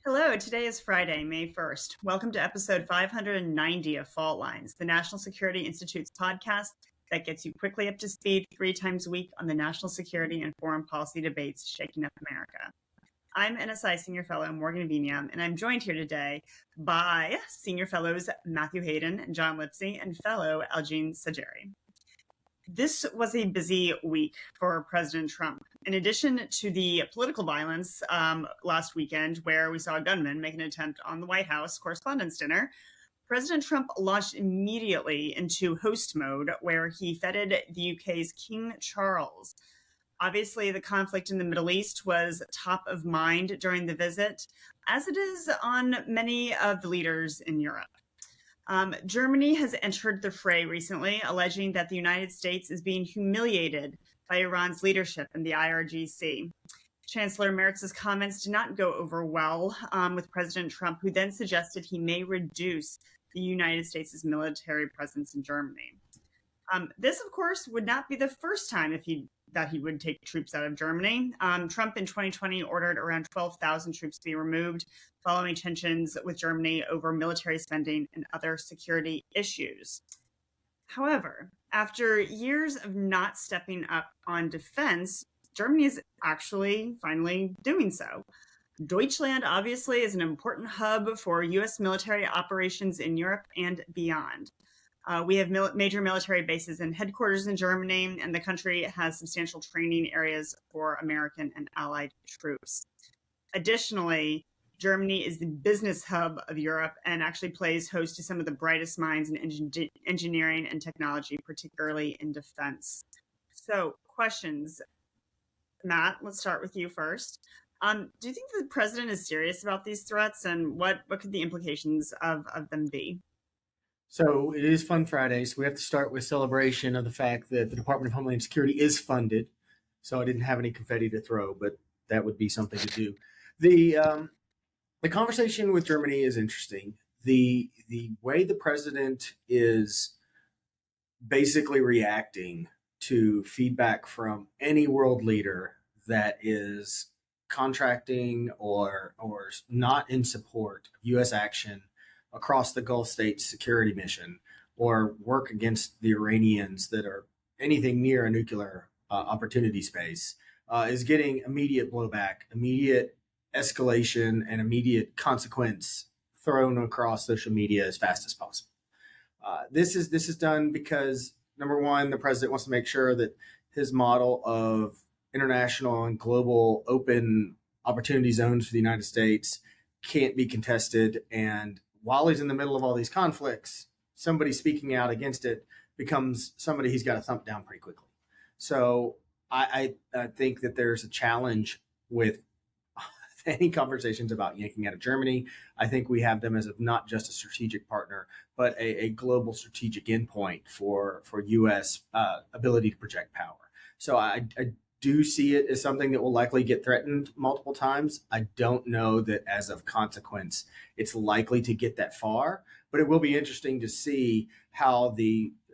Hello, today is Friday, May 1st. Welcome to episode 590 of Fault Lines, the National Security Institute's podcast that gets you quickly up to speed 3 times a week on the national security and foreign policy debates shaking up America. I'm NSI Senior Fellow Morgan Vinia, and I'm joined here today by Senior Fellows Matthew Hayden and John Lipsey and Fellow Algene Sajeri. This was a busy week for President Trump. In addition to the political violence last weekend, where we saw a gunman make an attempt on the White House Correspondents' Dinner, President Trump launched immediately into host mode, where he feted the UK's King Charles. Obviously, the conflict in the Middle East was top of mind during the visit, as it is on many of the leaders in Europe. Germany has entered the fray recently, alleging that the United States is being humiliated by Iran's leadership in the IRGC. Chancellor Merz's comments did not go over well with President Trump, who then suggested he may reduce the United States' military presence in Germany. This, of course, would not be the first time that he would take troops out of Germany. Trump in 2020 ordered around 12,000 troops to be removed following tensions with Germany over military spending and other security issues. However, after years of not stepping up on defense, Germany is actually finally doing so. Deutschland obviously is an important hub for U.S. military operations in Europe and beyond. We have major military bases and headquarters in Germany, and the country has substantial training areas for American and allied troops. Additionally, Germany is the business hub of Europe and actually plays host to some of the brightest minds in engineering and technology, particularly in defense. So, questions. Matt, let's start with you first. Do you think the president is serious about these threats, and what could the implications of them be? So it is Fun Friday, so we have to start with celebration of the fact that the Department of Homeland Security is funded. So I didn't have any confetti to throw, but that would be something to do. The conversation with Germany is interesting. The way the president is basically reacting to feedback from any world leader that is contracting or not in support of U.S. action across the Gulf states security mission or work against the Iranians that are anything near a nuclear opportunity space is getting immediate blowback, immediate escalation, and immediate consequence thrown across social media as fast as possible. This is done because, number one, the president wants to make sure that his model of international and global open opportunity zones for the United States can't be contested, and while he's in the middle of all these conflicts, somebody speaking out against it becomes somebody he's got to thump down pretty quickly. So I think that there's a challenge with any conversations about yanking out of Germany. I think we have them as not just a strategic partner, but a global strategic endpoint for U.S. Ability to project power. So I do see it as something that will likely get threatened multiple times. I don't know that as of consequence, it's likely to get that far, but it will be interesting to see how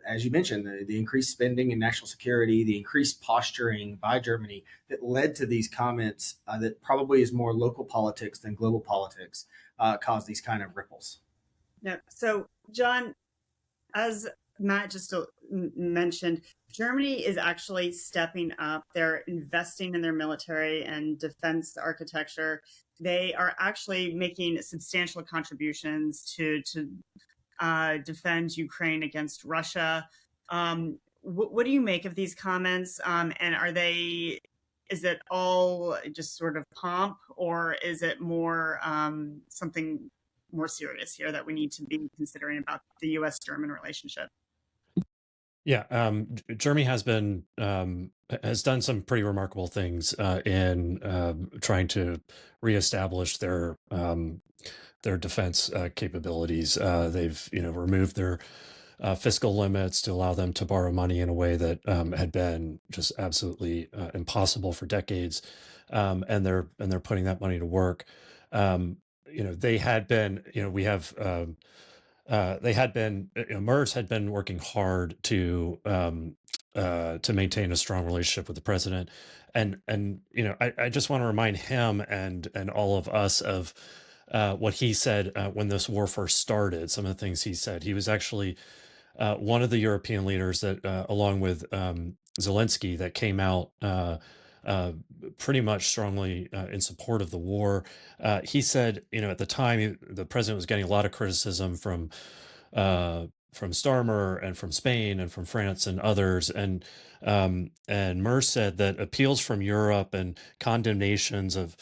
as you mentioned, the increased spending in national security, the increased posturing by Germany that led to these comments that probably is more local politics than global politics, cause these kind of ripples. Yeah. So, John, as Matt just mentioned, Germany is actually stepping up. They're investing in their military and defense architecture. They are actually making substantial contributions to defend Ukraine against Russia. What do you make of these comments? And is it all just sort of pomp, or is it more something more serious here that we need to be considering about the U.S.-German relationship? Yeah, Germany has done some pretty remarkable things in trying to reestablish their defense capabilities. They've removed their fiscal limits to allow them to borrow money in a way that had been just absolutely impossible for decades, and they're putting that money to work. They had been, we have. Merz had been working hard to maintain a strong relationship with the president, and I just want to remind him and all of us of what he said when this war first started. Some of the things he said. He was actually one of the European leaders that, along with Zelensky, that came out uh, pretty much strongly in support of the war. He said, at the time, the president was getting a lot of criticism from Starmer and from Spain and from France and others, and Merz said that appeals from Europe and condemnations of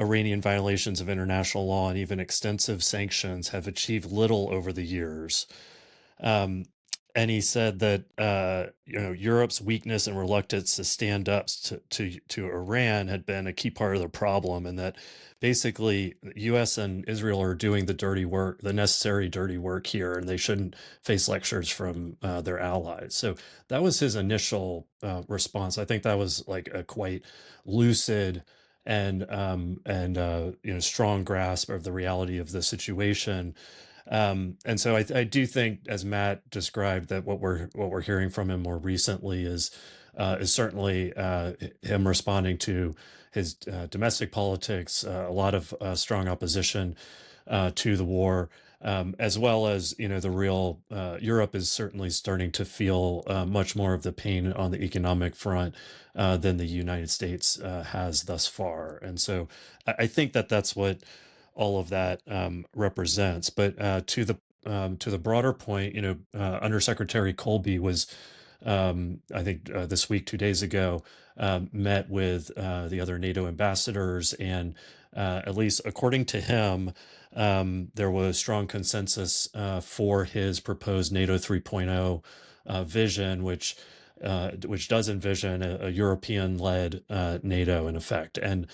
Iranian violations of international law and even extensive sanctions have achieved little over the years. Um, and he said that Europe's weakness and reluctance to stand up to Iran had been a key part of the problem, and that basically the U.S. and Israel are doing the dirty work, the necessary dirty work here, and they shouldn't face lectures from their allies. So that was his initial response. I think that was like a quite lucid and strong grasp of the reality of the situation. And so I do think, as Matt described, that what we're hearing from him more recently is certainly him responding to his domestic politics, a lot of strong opposition to the war, as well as the real Europe is certainly starting to feel much more of the pain on the economic front than the United States has thus far. And so I think that that's what all of that represents. But to the broader point, Undersecretary Colby was, I think, this week, 2 days ago, met with the other NATO ambassadors, and at least according to him, there was strong consensus for his proposed NATO 3.0 vision, which does envision a European-led NATO in effect. And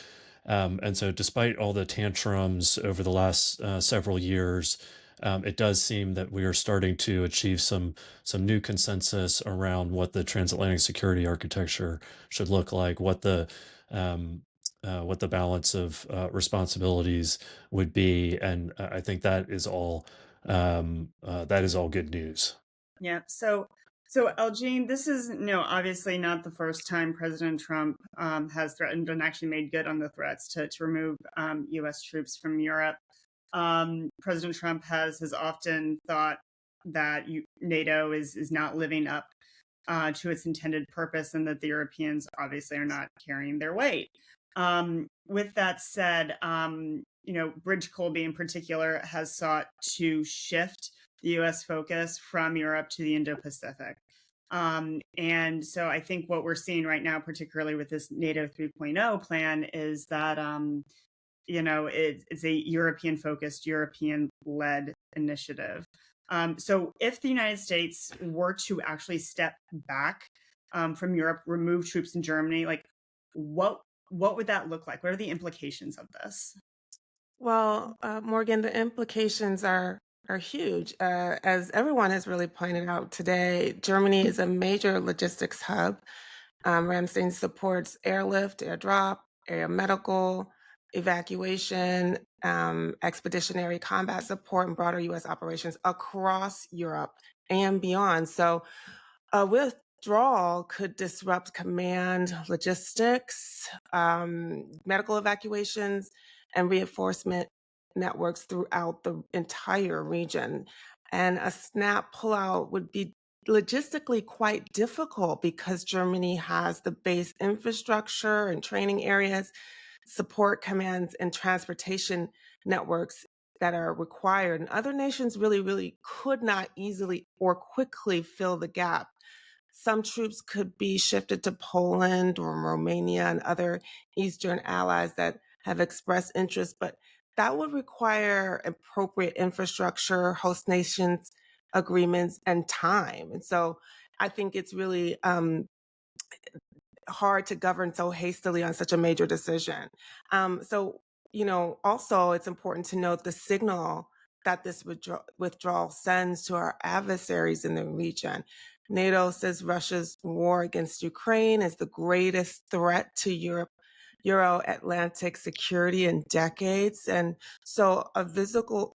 so despite all the tantrums over the last several years, it does seem that we are starting to achieve some new consensus around what the transatlantic security architecture should look like, what the balance of responsibilities would be, and I think that is all good news. Yeah. So Algene, this is obviously not the first time President Trump has threatened and actually made good on the threats to remove U.S. troops from Europe. President Trump has often thought that NATO is not living up to its intended purpose, and that the Europeans obviously are not carrying their weight. With that said, Bridge Colby in particular has sought to shift the U.S. focus from Europe to the Indo-Pacific. And so I think what we're seeing right now, particularly with this NATO 3.0 plan, is that, it's a European-focused, European-led initiative. So if the United States were to actually step back from Europe, remove troops in Germany, like what would that look like? What are the implications of this? Well, Morgan, the implications are huge. As everyone has really pointed out today, Germany is a major logistics hub. Ramstein supports airlift, airdrop, air medical, evacuation, expeditionary combat support, and broader U.S. operations across Europe and beyond. So withdrawal could disrupt command logistics, medical evacuations, and reinforcement networks throughout the entire region. And a snap pullout would be logistically quite difficult because Germany has the base infrastructure and training areas, support commands, and transportation networks that are required. And other nations really could not easily or quickly fill the gap. Some troops could be shifted to Poland or Romania and other Eastern allies that have expressed interest, but that would require appropriate infrastructure, host nations agreements, and time. And so I think it's really hard to govern so hastily on such a major decision. Also it's important to note the signal that this withdrawal sends to our adversaries in the region. NATO says Russia's war against Ukraine is the greatest threat to Euro-Atlantic security in decades. And so a visible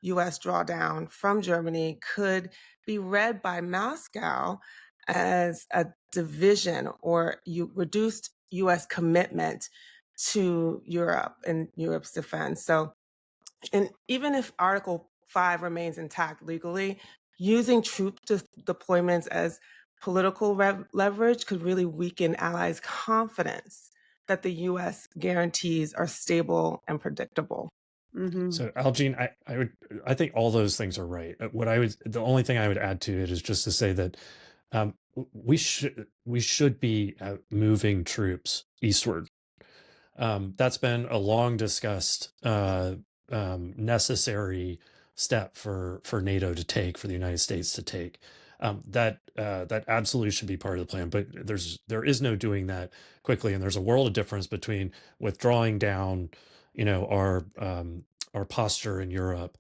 U.S. drawdown from Germany could be read by Moscow as a division or reduced U.S. commitment to Europe and Europe's defense. So, and even if Article 5 remains intact legally, using troop deployments as political leverage could really weaken allies' confidence that the U.S. guarantees are stable and predictable. Mm-hmm. So Algene, I think all those things are right. The only thing I would add to it is just to say that we should be moving troops eastward. That's been a long discussed necessary step for NATO to take, for the United States to take. That absolutely should be part of the plan, but there is no doing that quickly, and there's a world of difference between withdrawing down, our posture in Europe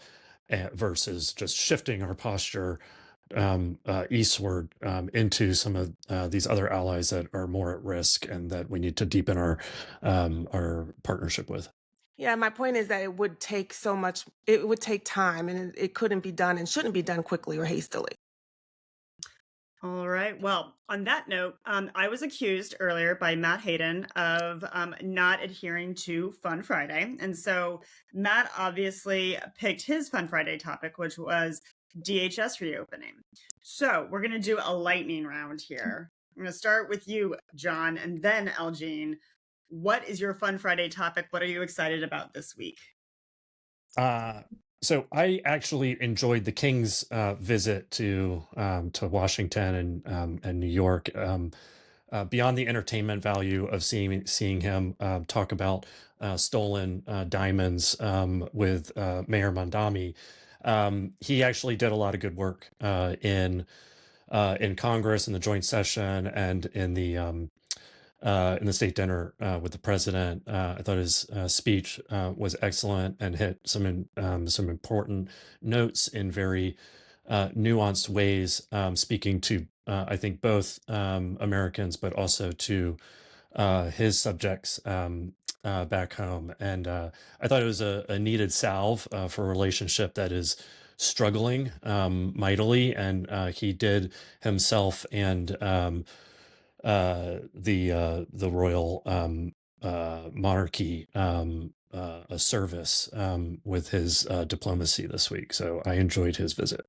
versus just shifting our posture eastward into some of these other allies that are more at risk and that we need to deepen our partnership with. Yeah, my point is that it would take it would take time, and it couldn't be done and shouldn't be done quickly or hastily. All right. Well, on that note, I was accused earlier by Matt Hayden of not adhering to Fun Friday. And so Matt obviously picked his Fun Friday topic, which was DHS reopening. So we're going to do a lightning round here. I'm going to start with you, John, and then Algene. What is your Fun Friday topic? What are you excited about this week? So I actually enjoyed the King's visit to Washington and New York. Beyond the entertainment value of seeing him talk about stolen diamonds with Mayor Mondami, he actually did a lot of good work in Congress, in the joint session, and in the state dinner with the president. I thought his speech was excellent and hit some important notes in very nuanced ways, speaking to I think both Americans, but also to his subjects back home. And I thought it was a needed salve for a relationship that is struggling mightily, and he did himself and the royal monarchy a service with his diplomacy this week. So I enjoyed his visit.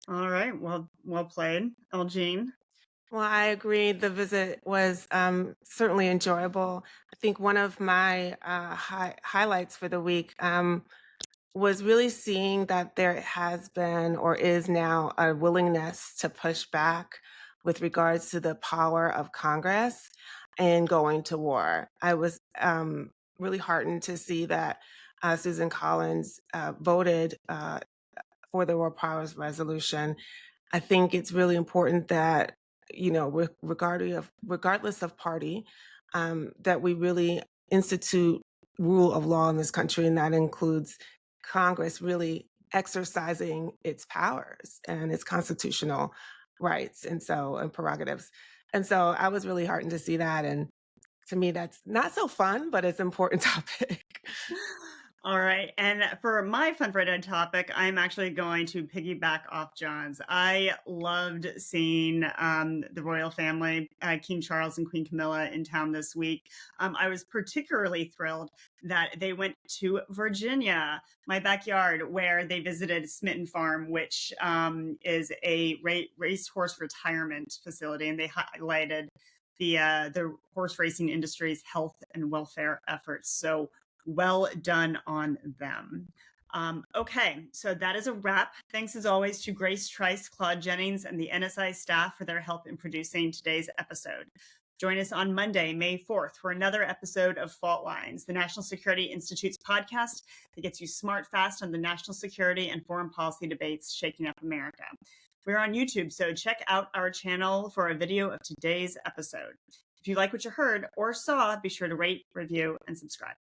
All right. Well played, Algene. Well, I agree. The visit was certainly enjoyable. I think one of my highlights for the week was really seeing that there has been or is now a willingness to push back with regards to the power of Congress and going to war. I was really heartened to see that Susan Collins voted for the War Powers Resolution. I think it's really important that, regardless of party, that we really institute rule of law in this country, and that includes Congress really exercising its powers and its constitutional rights and prerogatives. And so I was really heartened to see that. And to me, that's not so fun, but it's an important topic. All right. And for my Fun Friday topic, I'm actually going to piggyback off John's. I loved seeing the royal family, King Charles and Queen Camilla, in town this week. I was particularly thrilled that they went to Virginia, my backyard, where they visited Smitten Farm, which is a racehorse retirement facility. And they highlighted the horse racing industry's health and welfare efforts. So well done on them. Okay, so that is a wrap. Thanks as always to Grace Trice, Claude Jennings, and the NSI staff for their help in producing today's episode. Join us on Monday, May 4th, for another episode of Fault Lines, the National Security Institute's podcast that gets you smart fast on the national security and foreign policy debates shaking up America. We're on YouTube, so check out our channel for a video of today's episode. If you like what you heard or saw, be sure to rate, review, and subscribe.